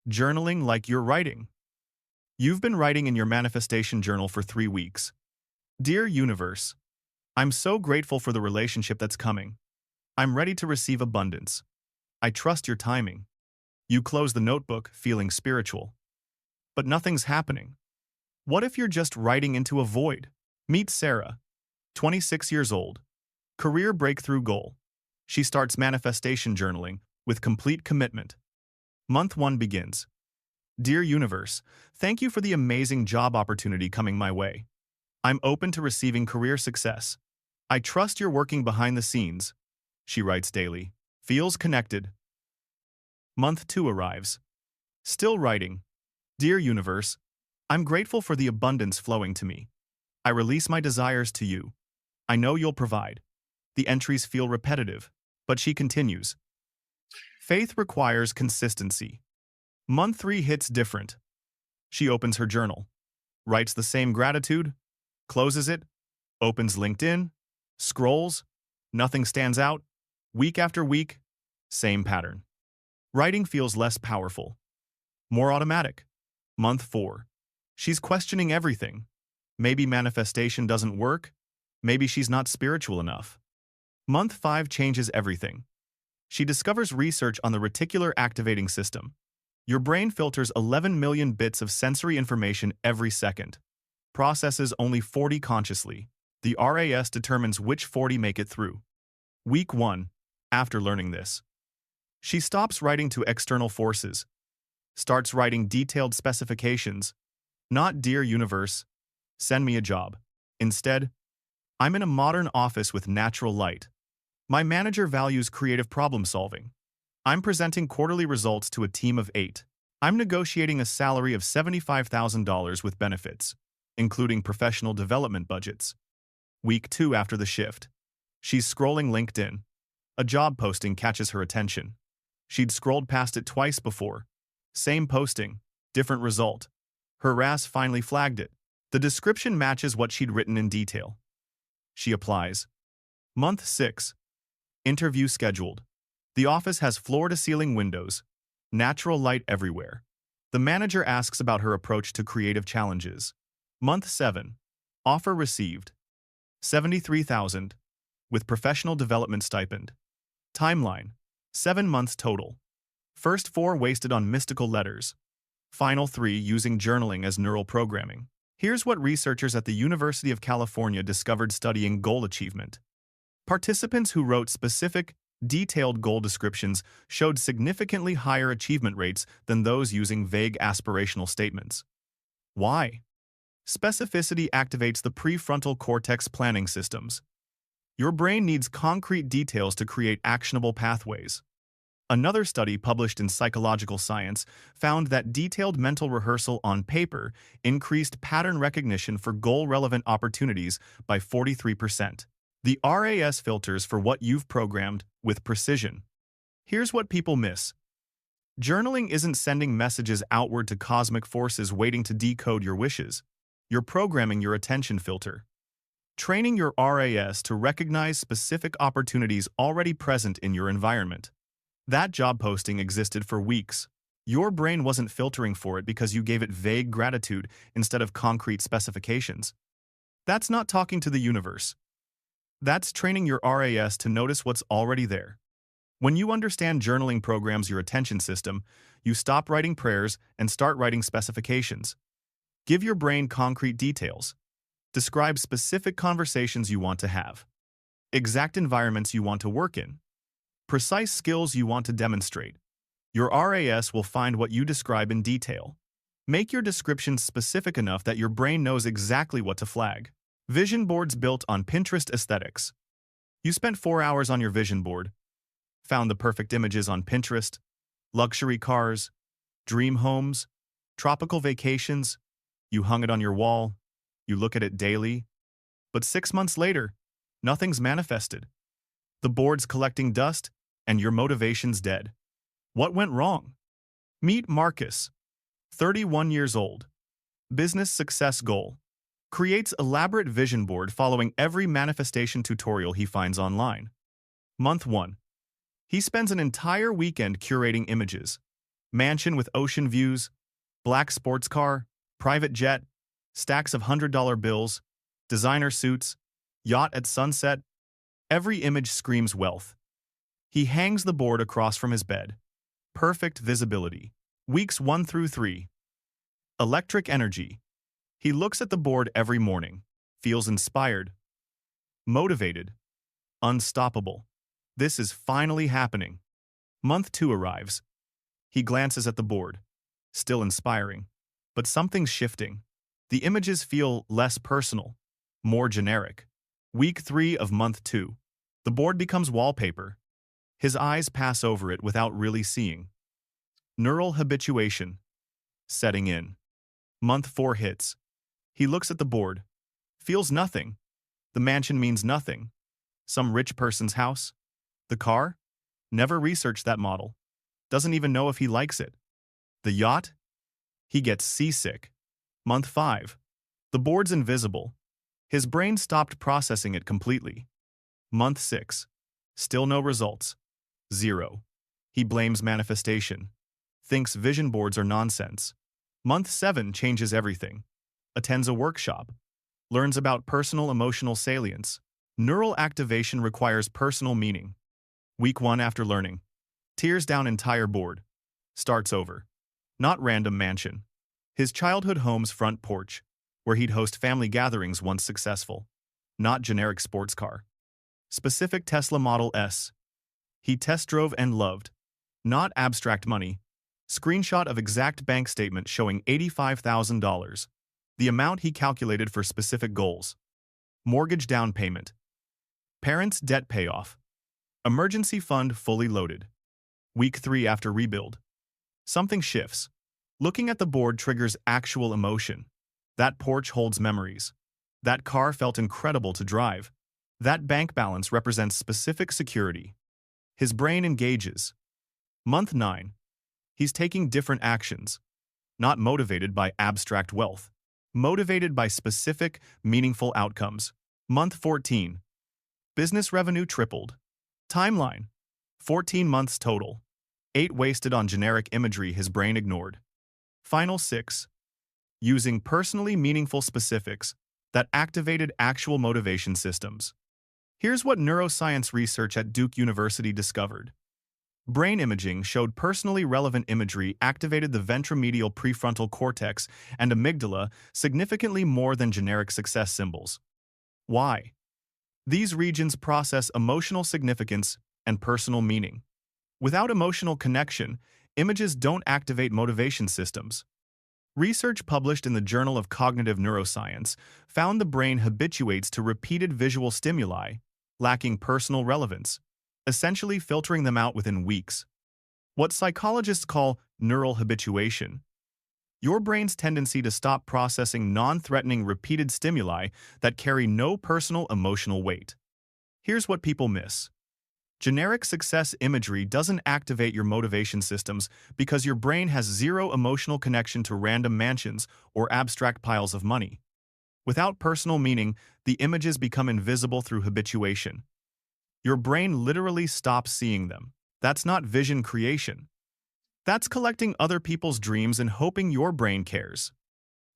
Journaling like you're writing. You've been writing in your manifestation journal for 3 weeks. Dear Universe, I'm so grateful for the relationship that's coming. I'm ready to receive abundance. I trust your timing. You close the notebook feeling spiritual. But nothing's happening. What if you're just writing into a void? Meet Sarah, 26 years old. Career breakthrough goal. She starts manifestation journaling with complete commitment. Month 1 begins. Dear Universe, thank you for the amazing job opportunity coming my way. I'm open to receiving career success. I trust you're working behind the scenes. She writes daily. Feels connected. Month 2 arrives. Still writing. Dear Universe, I'm grateful for the abundance flowing to me. I release my desires to you. I know you'll provide. The entries feel repetitive, but she continues. Faith requires consistency. Month 3 hits different. She opens her journal, writes the same gratitude, closes it, opens LinkedIn, scrolls, nothing stands out. Week after week, same pattern. Writing feels less powerful, more automatic. Month 4. She's questioning everything. Maybe manifestation doesn't work. Maybe she's not spiritual enough. Month 5 changes everything. She discovers research on the reticular activating system. Your brain filters 11 million bits of sensory information every second. Processes only 40 consciously. The RAS determines which 40 make it through. Week 1. After learning this, she stops writing to external forces, starts writing detailed specifications. Not Dear Universe, send me a job. Instead, I'm in a modern office with natural light. My manager values creative problem solving. I'm presenting quarterly results to a team of 8. I'm negotiating a salary of $75,000 with benefits, including professional development budgets. Week 2 after the shift. She's scrolling LinkedIn. A job posting catches her attention. She'd scrolled past it twice before. Same posting, different result. Her RAS finally flagged it. The description matches what she'd written in detail. She applies. Month 6. Interview scheduled. The office has floor-to-ceiling windows, natural light everywhere. The manager asks about her approach to creative challenges. Month 7. Offer received. $73,000, with professional development stipend. Timeline. 7 months total. First 4 wasted on mystical letters. Final 3 using journaling as neural programming. Here's what researchers at the University of California discovered studying goal achievement. Participants who wrote specific, detailed goal descriptions showed significantly higher achievement rates than those using vague aspirational statements. Why? Specificity activates the prefrontal cortex planning systems. Your brain needs concrete details to create actionable pathways. Another study published in Psychological Science found that detailed mental rehearsal on paper increased pattern recognition for goal-relevant opportunities by 43%. The RAS filters for what you've programmed with precision. Here's what people miss. Journaling isn't sending messages outward to cosmic forces waiting to decode your wishes. You're programming your attention filter. Training your RAS to recognize specific opportunities already present in your environment. That job posting existed for weeks. Your brain wasn't filtering for it because you gave it vague gratitude instead of concrete specifications. That's not talking to the universe. That's training your RAS to notice what's already there. When you understand journaling programs your attention system, you stop writing prayers and start writing specifications. Give your brain concrete details. Describe specific conversations you want to have. Exact environments you want to work in. Precise skills you want to demonstrate. Your RAS will find what you describe in detail. Make your descriptions specific enough that your brain knows exactly what to flag. Vision boards built on Pinterest aesthetics. You spent 4 hours on your vision board, found the perfect images on Pinterest, luxury cars, dream homes, tropical vacations. You hung it on your wall. You look at it daily. But 6 months later, nothing's manifested. The board's collecting dust, and your motivation's dead. What went wrong? Meet Marcus, 31 years old. Business success goal. Creates elaborate vision board following every manifestation tutorial he finds online. Month 1. He spends an entire weekend curating images. Mansion with ocean views, black sports car, private jet, stacks of $100 bills, designer suits, yacht at sunset. Every image screams wealth. He hangs the board across from his bed. Perfect visibility. Weeks 1 through 3. Electric energy. He looks at the board every morning, feels inspired, motivated, unstoppable. This is finally happening. Month 2 arrives. He glances at the board. Still inspiring. But something's shifting. The images feel less personal, more generic. Week 3 of month 2. The board becomes wallpaper. His eyes pass over it without really seeing. Neural habituation. Setting in. Month 4 hits. He looks at the board. Feels nothing. The mansion means nothing. Some rich person's house? The car? Never researched that model. Doesn't even know if he likes it. The yacht? He gets seasick. Month 5. The board's invisible. His brain stopped processing it completely. Month 6. Still no results. 0. He blames manifestation. Thinks vision boards are nonsense. Month 7 changes everything. Attends a workshop. Learns about personal emotional salience. Neural activation requires personal meaning. Week 1 after learning. Tears down entire board. Starts over. Not random mansion. His childhood home's front porch, where he'd host family gatherings once successful. Not generic sports car. Specific Tesla Model S. He test drove and loved. Not abstract money. Screenshot of exact bank statement showing $85,000. The amount he calculated for specific goals. Mortgage down payment. Parents' debt payoff. Emergency fund fully loaded. Week 3 after rebuild. Something shifts. Looking at the board triggers actual emotion. That porch holds memories. That car felt incredible to drive. That bank balance represents specific security. His brain engages. Month 9. He's taking different actions. Not motivated by abstract wealth. Motivated by specific, meaningful outcomes. Month 14. Business revenue tripled. Timeline. 14 months total. 8 wasted on generic imagery his brain ignored. Final 6. Using personally meaningful specifics that activated actual motivation systems. Here's what neuroscience research at Duke University discovered. Brain imaging showed personally relevant imagery activated the ventromedial prefrontal cortex and amygdala significantly more than generic success symbols. Why? These regions process emotional significance and personal meaning. Without emotional connection, images don't activate motivation systems. Research published in the Journal of Cognitive Neuroscience found the brain habituates to repeated visual stimuli, lacking personal relevance, essentially filtering them out within weeks. What psychologists call neural habituation. Your brain's tendency to stop processing non-threatening repeated stimuli that carry no personal emotional weight. Here's what people miss. Generic success imagery doesn't activate your motivation systems because your brain has zero emotional connection to random mansions or abstract piles of money. Without personal meaning, the images become invisible through habituation. Your brain literally stops seeing them. That's not vision creation. That's collecting other people's dreams and hoping your brain cares.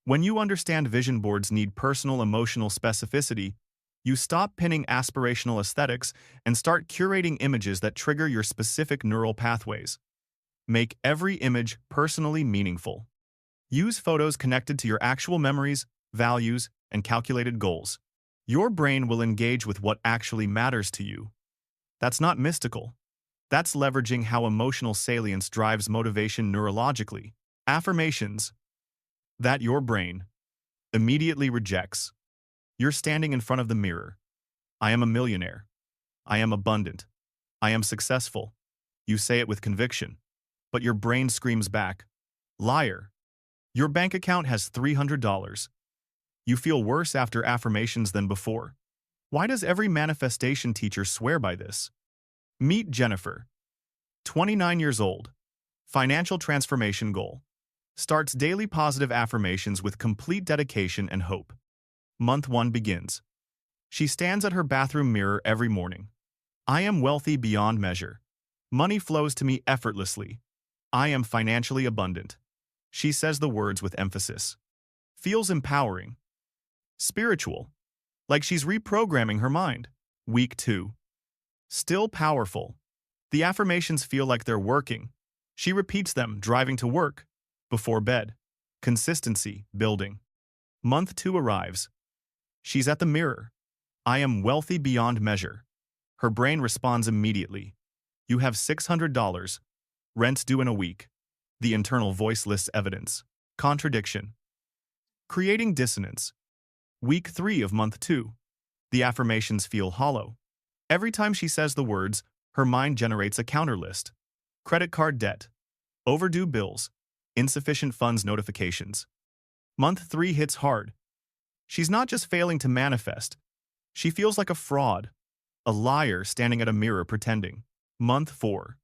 When you understand vision boards need personal emotional specificity, you stop pinning aspirational aesthetics and start curating images that trigger your specific neural pathways. Make every image personally meaningful. Use photos connected to your actual memories, values, and calculated goals. Your brain will engage with what actually matters to you. That's not mystical. That's leveraging how emotional salience drives motivation neurologically. Affirmations that your brain immediately rejects. You're standing in front of the mirror. I am a millionaire. I am abundant. I am successful. You say it with conviction. But your brain screams back, liar. Your bank account has $300. You feel worse after affirmations than before. Why does every manifestation teacher swear by this? Meet Jennifer. 29 years old. Financial transformation goal. Starts daily positive affirmations with complete dedication and hope. Month 1 begins. She stands at her bathroom mirror every morning. I am wealthy beyond measure. Money flows to me effortlessly. I am financially abundant. She says the words with emphasis. Feels empowering. Spiritual. Like she's reprogramming her mind. Week 2. Still powerful. The affirmations feel like they're working. She repeats them driving to work, before bed. Consistency building. Month 2 arrives. She's at the mirror. I am wealthy beyond measure. Her brain responds immediately. You have $600. Rent's due in a week. The internal voice lists evidence. Contradiction. Creating dissonance. Week 3 of month 2. The affirmations feel hollow. Every time she says the words, her mind generates a counter list. Credit card debt. Overdue bills. Insufficient funds notifications. Month 3 hits hard. She's not just failing to manifest. She feels like a fraud, a liar standing at a mirror pretending. Month 4.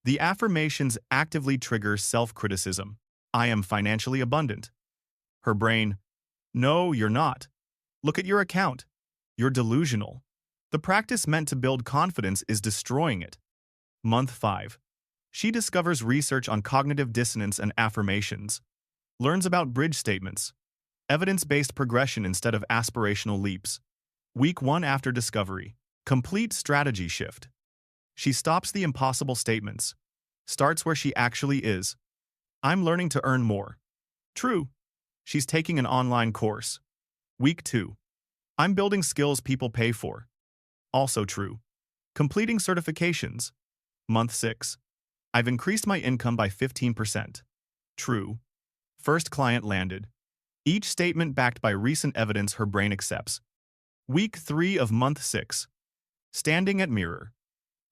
The affirmations actively trigger self-criticism. I am financially abundant. Her brain, no, you're not. Look at your account. You're delusional. The practice meant to build confidence is destroying it. Month 5. She discovers research on cognitive dissonance and affirmations. Learns about bridge statements. Evidence-based progression instead of aspirational leaps. Week 1 after discovery. Complete strategy shift. She stops the impossible statements. Starts where she actually is. I'm learning to earn more. True. She's taking an online course. Week 2. I'm building skills people pay for. Also true. Completing certifications. Month 6. I've increased my income by 15%. True. First client landed. Each statement backed by recent evidence her brain accepts. Week 3 of month 6. Standing at mirror.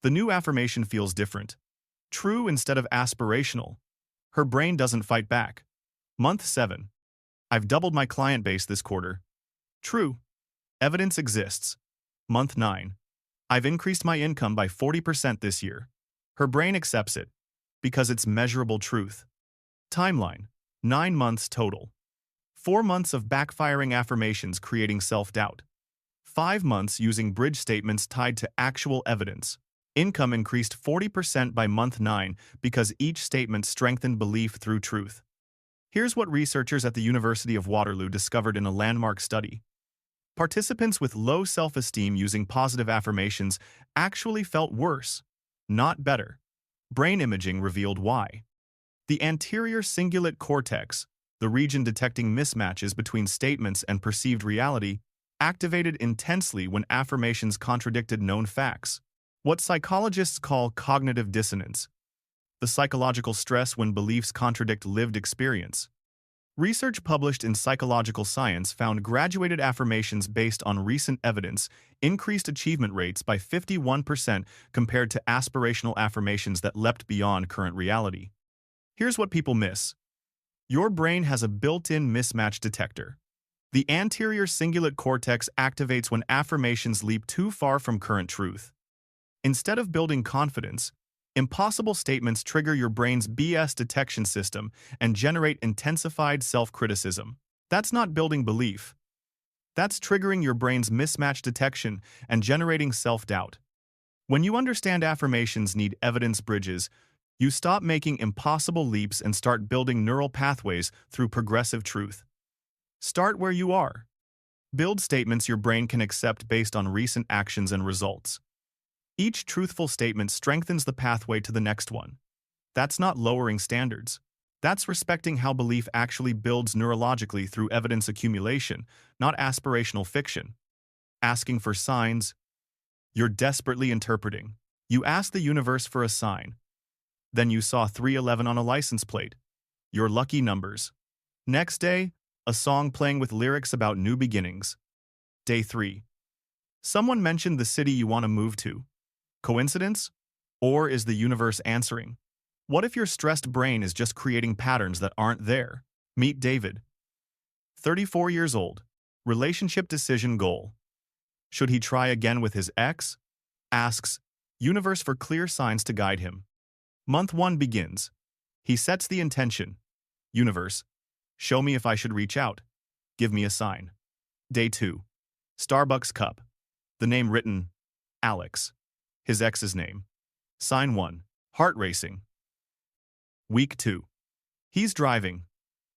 The new affirmation feels different. True instead of aspirational. Her brain doesn't fight back. Month 7. I've doubled my client base this quarter. True. Evidence exists. Month 9. I've increased my income by 40% this year. Her brain accepts it, because it's measurable truth. Timeline. 9 months total. 4 months of backfiring affirmations creating self-doubt. 5 months using bridge statements tied to actual evidence. Income increased 40% by month 9 because each statement strengthened belief through truth. Here's what researchers at the University of Waterloo discovered in a landmark study. Participants with low self-esteem using positive affirmations actually felt worse, not better. Brain imaging revealed why. The anterior cingulate cortex, the region detecting mismatches between statements and perceived reality, activated intensely when affirmations contradicted known facts. What psychologists call cognitive dissonance, the psychological stress when beliefs contradict lived experience. Research published in Psychological Science found graduated affirmations based on recent evidence increased achievement rates by 51% compared to aspirational affirmations that leapt beyond current reality. Here's what people miss. Your brain has a built-in mismatch detector. The anterior cingulate cortex activates when affirmations leap too far from current truth. Instead of building confidence, impossible statements trigger your brain's BS detection system and generate intensified self-criticism. That's not building belief. That's triggering your brain's mismatch detection and generating self-doubt. When you understand affirmations need evidence bridges, you stop making impossible leaps and start building neural pathways through progressive truth. Start where you are. Build statements your brain can accept based on recent actions and results. Each truthful statement strengthens the pathway to the next one. That's not lowering standards. That's respecting how belief actually builds neurologically through evidence accumulation, not aspirational fiction. Asking for signs. You're desperately interpreting. You ask the universe for a sign. Then you saw 311 on a license plate. Your lucky numbers. Next day, a song playing with lyrics about new beginnings. Day 3. Someone mentioned the city you want to move to. Coincidence? Or is the universe answering? What if your stressed brain is just creating patterns that aren't there? Meet David. 34 years old. Relationship decision goal. Should he try again with his ex? Asks, universe for clear signs to guide him. Month 1 begins. He sets the intention. Universe, show me if I should reach out. Give me a sign. Day 2. Starbucks cup. The name written, Alex. His ex's name. Sign 1. Heart racing. Week 2. He's driving.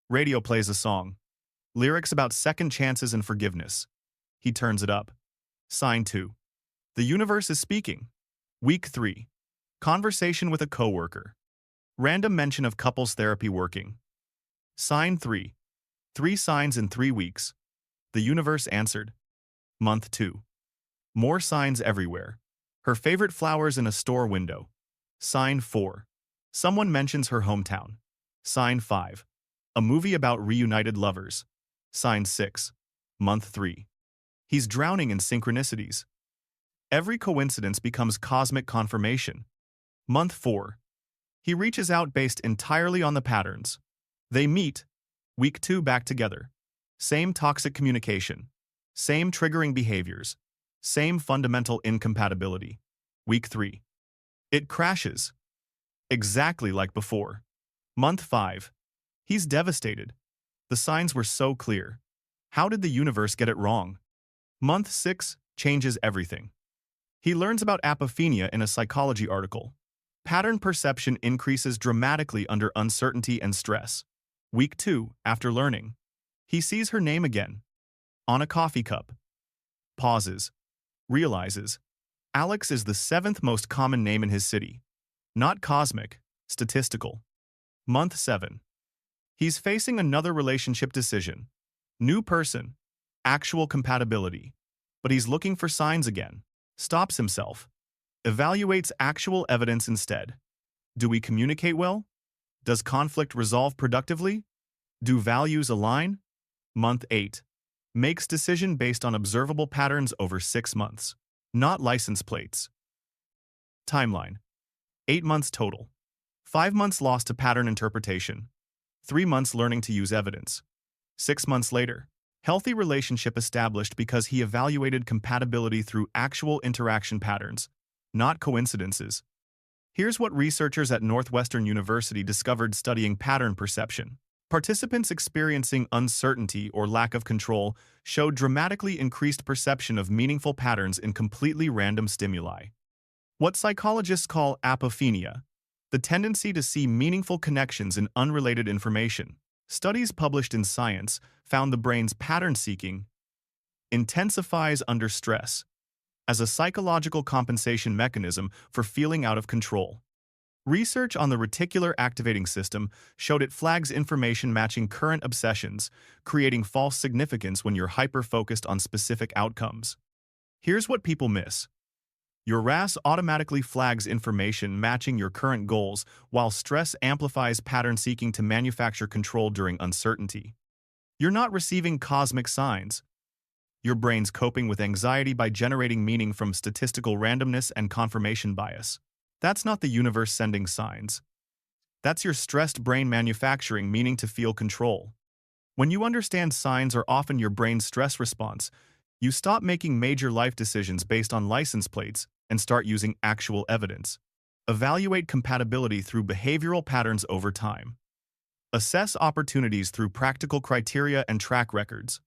Radio plays a song. Lyrics about second chances and forgiveness. He turns it up. Sign 2. The universe is speaking. Week 3. Conversation with a coworker. Random mention of couples therapy working. Sign 3. 3 signs in 3 weeks. The universe answered. Month 2. More signs everywhere. Her favorite flowers in a store window. Sign 4. Someone mentions her hometown. Sign 5. A movie about reunited lovers. Sign 6. Month 3. He's drowning in synchronicities. Every coincidence becomes cosmic confirmation. Month 4. He reaches out based entirely on the patterns. They meet. Week 2 back together. Same toxic communication. Same triggering behaviors. Same fundamental incompatibility. Week 3. It crashes. Exactly like before. Month 5. He's devastated. The signs were so clear. How did the universe get it wrong? Month 6 changes everything. He learns about apophenia in a psychology article. Pattern perception increases dramatically under uncertainty and stress. Week 2, after learning. He sees her name again. On a coffee cup. Pauses. Realizes. Alex is the 7th most common name in his city. Not cosmic, statistical. Month 7. He's facing another relationship decision. New person. Actual compatibility. But he's looking for signs again. Stops himself. Evaluates actual evidence instead. Do we communicate well? Does conflict resolve productively? Do values align? Month 8. Makes decision based on observable patterns over 6 months. Not license plates. Timeline. 8 months total. 5 months lost to pattern interpretation. 3 months learning to use evidence. 6 months later, healthy relationship established because he evaluated compatibility through actual interaction patterns, not coincidences. Here's what researchers at Northwestern University discovered studying pattern perception. Participants experiencing uncertainty or lack of control showed dramatically increased perception of meaningful patterns in completely random stimuli. What psychologists call apophenia, the tendency to see meaningful connections in unrelated information. Studies published in Science found the brain's pattern seeking intensifies under stress as a psychological compensation mechanism for feeling out of control. Research on the reticular activating system showed it flags information matching current obsessions, creating false significance when you're hyper-focused on specific outcomes. Here's what people miss. Your RAS automatically flags information matching your current goals, while stress amplifies pattern seeking to manufacture control during uncertainty. You're not receiving cosmic signs. Your brain's coping with anxiety by generating meaning from statistical randomness and confirmation bias. That's not the universe sending signs. That's your stressed brain manufacturing meaning to feel control. When you understand signs are often your brain's stress response, you stop making major life decisions based on license plates and start using actual evidence. Evaluate compatibility through behavioral patterns over time. Assess opportunities through practical criteria and track records.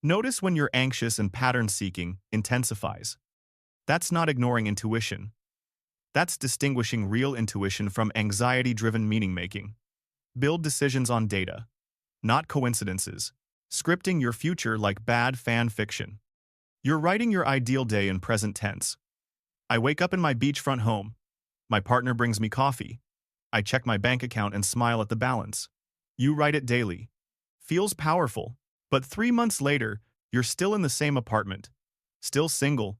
Notice when you're anxious and pattern-seeking intensifies. That's not ignoring intuition. That's distinguishing real intuition from anxiety-driven meaning-making. Build decisions on data, not coincidences. Scripting your future like bad fan fiction. You're writing your ideal day in present tense. I wake up in my beachfront home. My partner brings me coffee. I check my bank account and smile at the balance. You write it daily. Feels powerful. But 3 months later, you're still in the same apartment. Still single.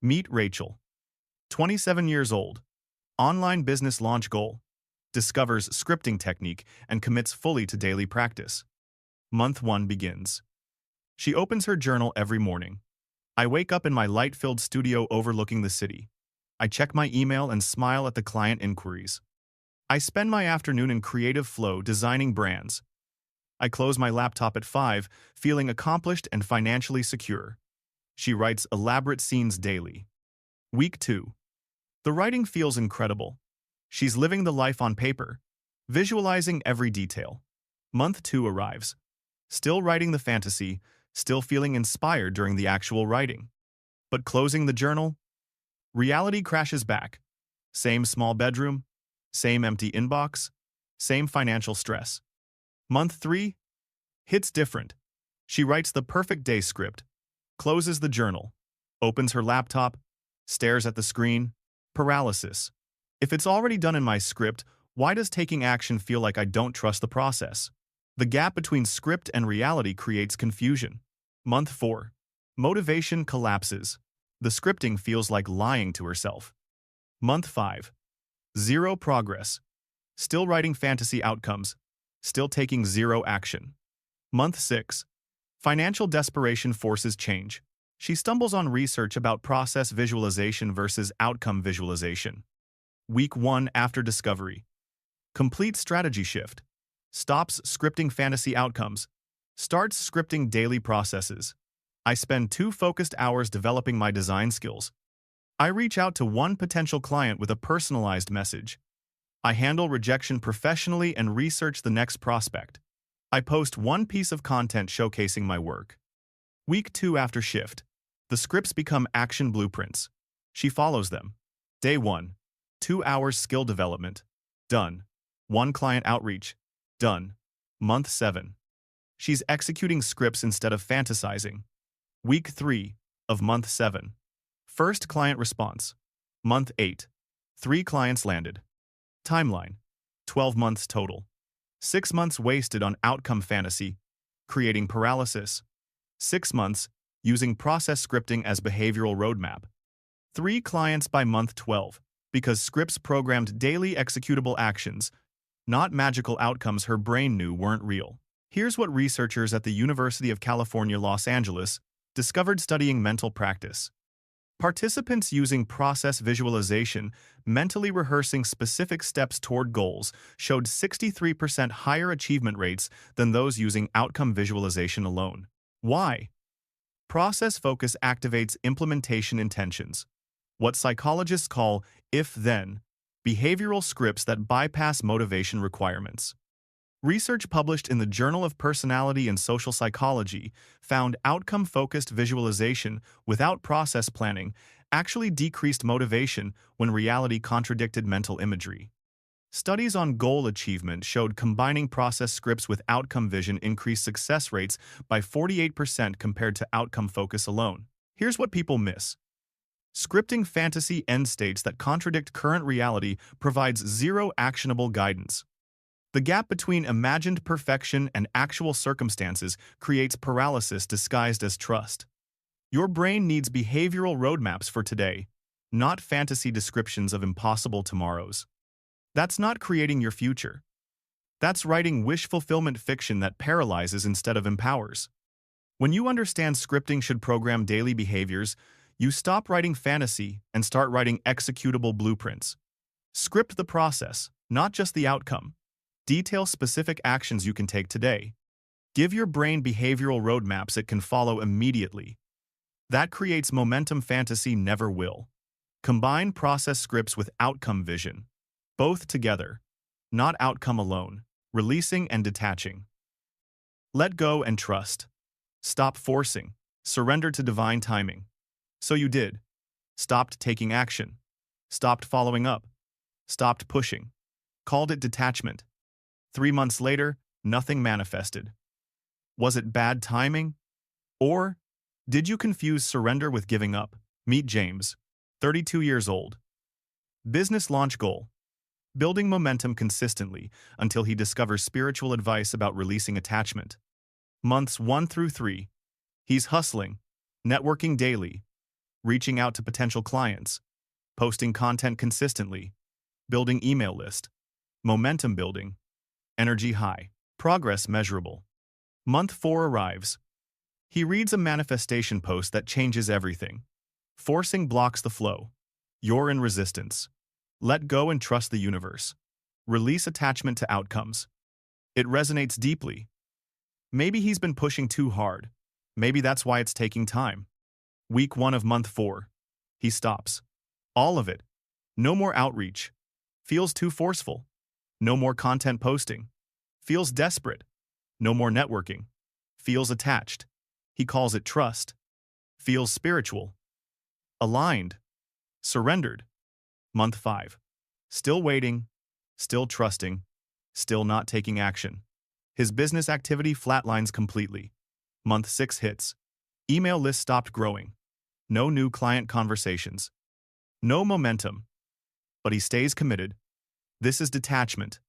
Meet Rachel. 27 years old. Online business launch goal. Discovers scripting technique and commits fully to daily practice. Month 1 begins. She opens her journal every morning. I wake up in my light-filled studio overlooking the city. I check my email and smile at the client inquiries. I spend my afternoon in creative flow designing brands. I close my laptop at 5, feeling accomplished and financially secure. She writes elaborate scenes daily. Week 2. The writing feels incredible. She's living the life on paper, visualizing every detail. Month 2 arrives. Still writing the fantasy, still feeling inspired during the actual writing. But closing the journal? Reality crashes back. Same small bedroom, same empty inbox, Same financial stress. Month 3 hits different. She writes the perfect day script, closes the journal, opens her laptop, stares at the screen. Paralysis. If it's already done in my script, why does taking action feel like I don't trust the process? The gap between script and reality creates confusion. Month 4. Motivation collapses. The scripting feels like lying to herself. Month 5. Zero progress. Still writing fantasy outcomes. Still taking zero action. Month 6. Financial desperation forces change. She stumbles on research about process visualization versus outcome visualization. Week 1 after discovery. Complete strategy shift. Stops scripting fantasy outcomes. Starts scripting daily processes. I spend 2 focused hours developing my design skills. I reach out to one potential client with a personalized message. I handle rejection professionally and research the next prospect. I post 1 piece of content showcasing my work. Week 2 after shift. The scripts become action blueprints. She follows them. Day 1. 2 hours skill development. Done. 1 client outreach. Done. Month 7. She's executing scripts instead of fantasizing. Week 3 of month 7. First client response. Month 8. 3 clients landed. Timeline. 12 months total. 6 months wasted on outcome fantasy, creating paralysis. 6 months using process scripting as behavioral roadmap. 3 clients by month 12, because scripts programmed daily executable actions, not magical outcomes her brain knew weren't real. Here's what researchers at the University of California, Los Angeles discovered studying mental practice. Participants using process visualization, mentally rehearsing specific steps toward goals, showed 63% higher achievement rates than those using outcome visualization alone. Why? Process focus activates implementation intentions, what psychologists call if-then, behavioral scripts that bypass motivation requirements. Research published in the Journal of Personality and Social Psychology found outcome-focused visualization without process planning actually decreased motivation when reality contradicted mental imagery. Studies on goal achievement showed combining process scripts with outcome vision increased success rates by 48% compared to outcome focus alone. Here's what people miss. Scripting fantasy end states that contradict current reality provides zero actionable guidance. The gap between imagined perfection and actual circumstances creates paralysis disguised as trust. Your brain needs behavioral roadmaps for today, not fantasy descriptions of impossible tomorrows. That's not creating your future. That's writing wish fulfillment fiction that paralyzes instead of empowers. When you understand scripting should program daily behaviors, you stop writing fantasy and start writing executable blueprints. Script the process, not just the outcome. Detail specific actions you can take today. Give your brain behavioral roadmaps it can follow immediately. That creates momentum fantasy never will. Combine process scripts with outcome vision. Both together, not outcome alone, releasing and detaching. Let go and trust. Stop forcing. Surrender to divine timing. So you did. Stopped taking action. Stopped following up. Stopped pushing. Called it detachment. 3 months later, nothing manifested. Was it bad timing? Or did you confuse surrender with giving up? Meet James, 32 years old. Business launch goal. Building momentum consistently until he discovers spiritual advice about releasing attachment. Months 1 through 3. He's hustling, networking daily, reaching out to potential clients, posting content consistently, building email list, momentum building, energy high, progress measurable. Month 4 arrives. He reads a manifestation post that changes everything. Forcing blocks the flow. You're in resistance. Let go and trust the universe. Release attachment to outcomes. It resonates deeply. Maybe he's been pushing too hard. Maybe that's why it's taking time. Week 1 of month 4. He stops. All of it. No more outreach. Feels too forceful. No more content posting. Feels desperate. No more networking. Feels attached. He calls it trust. Feels spiritual. Aligned. Surrendered. Month 5. Still waiting. Still trusting. Still not taking action. His business activity flatlines completely. Month 6 hits. Email list stopped growing. No new client conversations. No momentum. But he stays committed. This is detachment.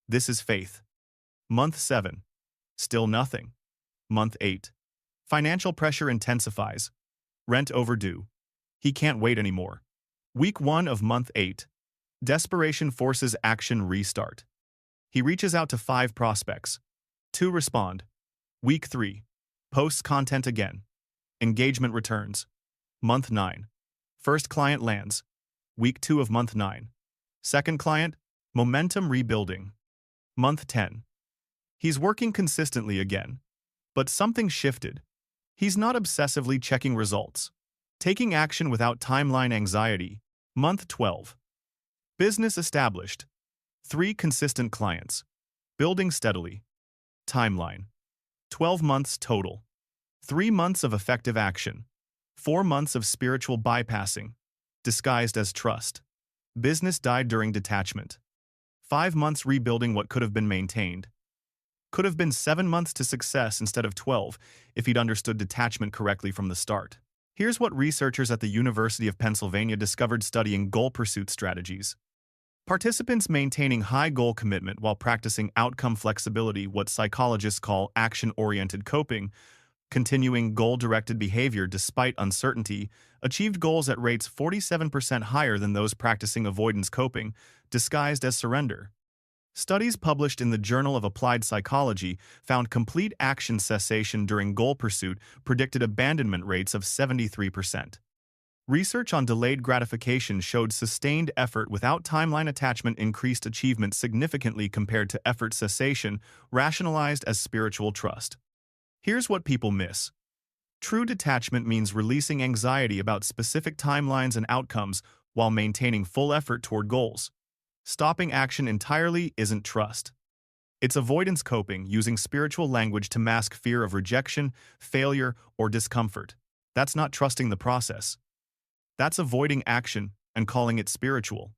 This is faith. Month 7. Still nothing. Month 8. Financial pressure intensifies. Rent overdue. He can't wait anymore. Week 1 of month 8. Desperation forces action restart. He reaches out to 5 prospects. 2 respond. Week 3. Posts content again. Engagement returns. Month 9. First client lands. Week 2 of month 9. Second client, momentum rebuilding. Month 10. He's working consistently again. But something shifted. He's not obsessively checking results. Taking action without timeline anxiety. Month 12. Business established. 3 consistent clients. Building steadily. Timeline. 12 months total. 3 months of effective action. 4 months of spiritual bypassing, disguised as trust. Business died during detachment. 5 months rebuilding what could have been maintained. Could have been 7 months to success instead of 12 if he'd understood detachment correctly from the start. Here's what researchers at the University of Pennsylvania discovered studying goal pursuit strategies. Participants maintaining high goal commitment while practicing outcome flexibility, what psychologists call action-oriented coping, continuing goal-directed behavior despite uncertainty, achieved goals at rates 47% higher than those practicing avoidance coping, disguised as surrender. Studies published in the Journal of Applied Psychology found complete action cessation during goal pursuit predicted abandonment rates of 73%. Research on delayed gratification showed sustained effort without timeline attachment increased achievement significantly compared to effort cessation, rationalized as spiritual trust. Here's what people miss. True detachment means releasing anxiety about specific timelines and outcomes while maintaining full effort toward goals. Stopping action entirely isn't trust. It's avoidance coping, using spiritual language to mask fear of rejection, failure, or discomfort. That's not trusting the process. That's avoiding action and calling it spiritual.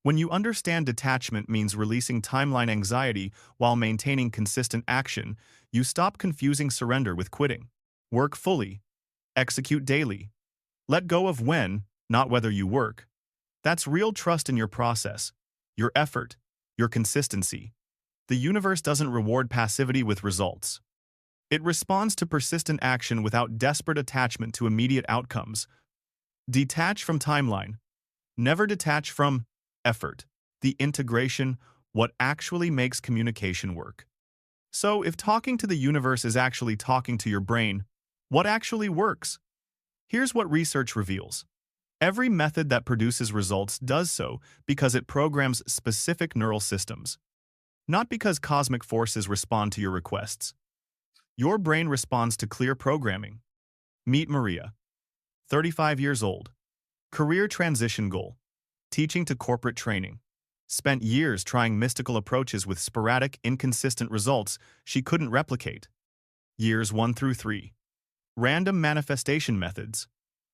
When you understand detachment means releasing timeline anxiety while maintaining consistent action, you stop confusing surrender with quitting. Work fully. Execute daily. Let go of when, not whether you work. That's real trust in your process, your effort, your consistency. The universe doesn't reward passivity with results. It responds to persistent action without desperate attachment to immediate outcomes. Detach from timeline. Never detach from effort. The integration, what actually makes communication work. So, if talking to the universe is actually talking to your brain, what actually works? Here's what research reveals. Every method that produces results does so because it programs specific neural systems, not because cosmic forces respond to your requests. Your brain responds to clear programming. Meet Maria, 35 years old. Career transition goal: teaching to corporate training. Spent years trying mystical approaches with sporadic, inconsistent results she couldn't replicate. Years 1 through 3. Random manifestation methods.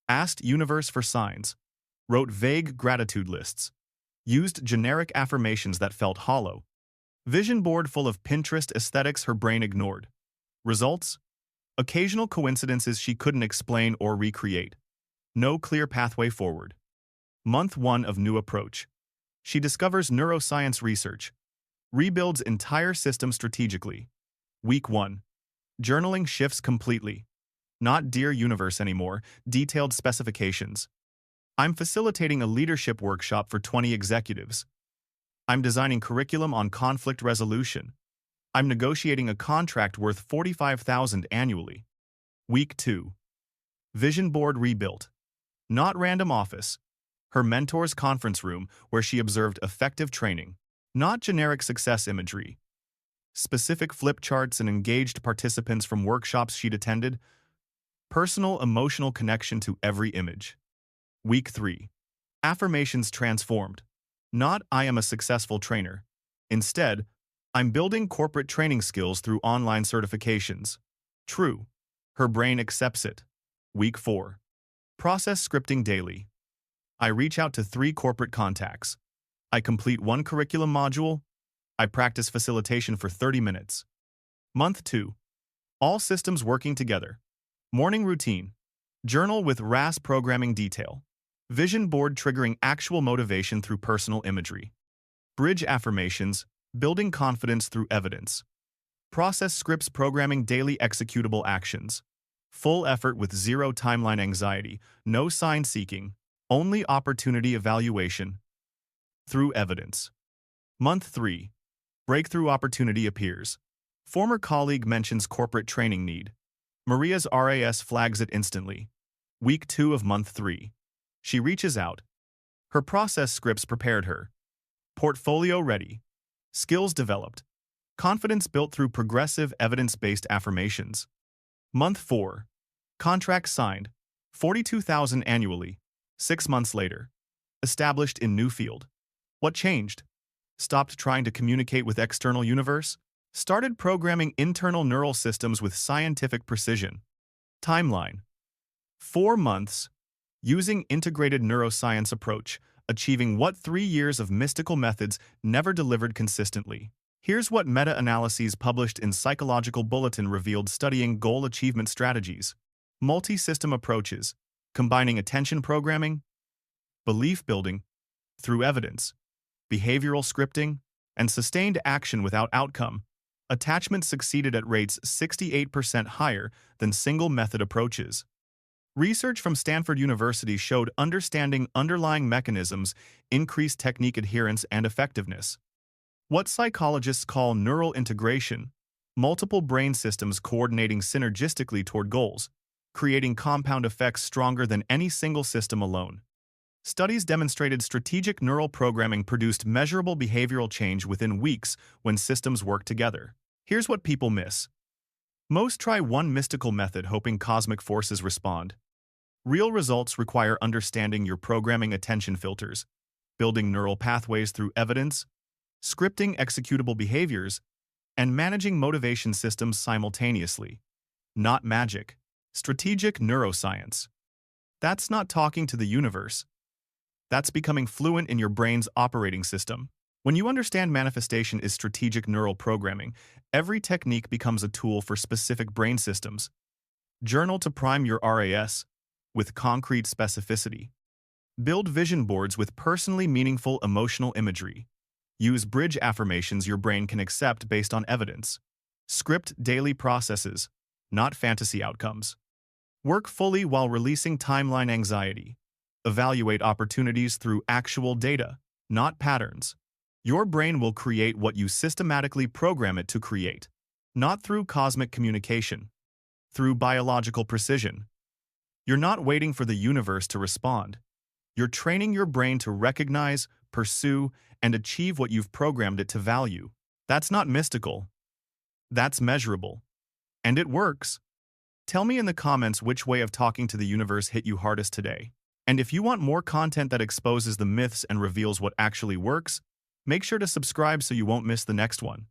Asked universe for signs. Wrote vague gratitude lists. Used generic affirmations that felt hollow. Vision board full of Pinterest aesthetics her brain ignored. Results? Occasional coincidences she couldn't explain or recreate. No clear pathway forward. Month 1 of new approach. She discovers neuroscience research. Rebuilds entire system strategically. Week 1. Journaling shifts completely. Not Dear Universe anymore, detailed specifications. I'm facilitating a leadership workshop for 20 executives. I'm designing curriculum on conflict resolution. I'm negotiating a contract worth $45,000 annually. Week 2. Vision board rebuilt. Not random office. Her mentor's conference room where she observed effective training. Not generic success imagery. Specific flip charts and engaged participants from workshops she'd attended. Personal emotional connection to every image. Week 3. Affirmations transformed. Not I am a successful trainer. Instead, I'm building corporate training skills through online certifications. True. Her brain accepts it. Week 4. Process scripting daily. I reach out to 3 corporate contacts. I complete 1 curriculum module. I practice facilitation for 30 minutes. Month 2. All systems working together. Morning routine. Journal with RAS programming detail. Vision board triggering actual motivation through personal imagery. Bridge affirmations, building confidence through evidence. Process scripts programming daily executable actions. Full effort with zero timeline anxiety, no sign seeking, only opportunity evaluation. Through evidence. Month 3. Breakthrough opportunity appears. Former colleague mentions corporate training need. Maria's RAS flags it instantly. Week 2 of month 3. She reaches out. Her process scripts prepared her. Portfolio ready. Skills developed. Confidence built through progressive evidence-based affirmations. Month 4. Contract signed. 42,000 annually. 6 months later. Established in new field. What changed? Stopped trying to communicate with external universe? Started programming internal neural systems with scientific precision. Timeline. 4 months. Using integrated neuroscience approach, achieving what 3 years of mystical methods never delivered consistently. Here's what meta-analyses published in Psychological Bulletin revealed studying goal achievement strategies. Multi-system approaches, combining attention programming, belief building, through evidence, behavioral scripting, and sustained action without outcome. Attachment succeeded at rates 68% higher than single-method approaches. Research from Stanford University showed understanding underlying mechanisms increased technique adherence and effectiveness. What psychologists call neural integration, multiple brain systems coordinating synergistically toward goals, creating compound effects stronger than any single system alone. Studies demonstrated strategic neural programming produced measurable behavioral change within weeks when systems work together. Here's what people miss. Most try one mystical method hoping cosmic forces respond. Real results require understanding your programming attention filters, building neural pathways through evidence, scripting executable behaviors, and managing motivation systems simultaneously. Not magic. Strategic neuroscience. That's not talking to the universe. That's becoming fluent in your brain's operating system. When you understand manifestation is strategic neural programming, every technique becomes a tool for specific brain systems. Journal to prime your RAS with concrete specificity. Build vision boards with personally meaningful emotional imagery. Use bridge affirmations your brain can accept based on evidence. Script daily processes, not fantasy outcomes. Work fully while releasing timeline anxiety. Evaluate opportunities through actual data, not patterns. Your brain will create what you systematically program it to create, not through cosmic communication, through biological precision. You're not waiting for the universe to respond. You're training your brain to recognize, pursue, and achieve what you've programmed it to value. That's not mystical. That's measurable. And it works. Tell me in the comments which way of talking to the universe hit you hardest today. And if you want more content that exposes the myths and reveals what actually works, make sure to subscribe so you won't miss the next one.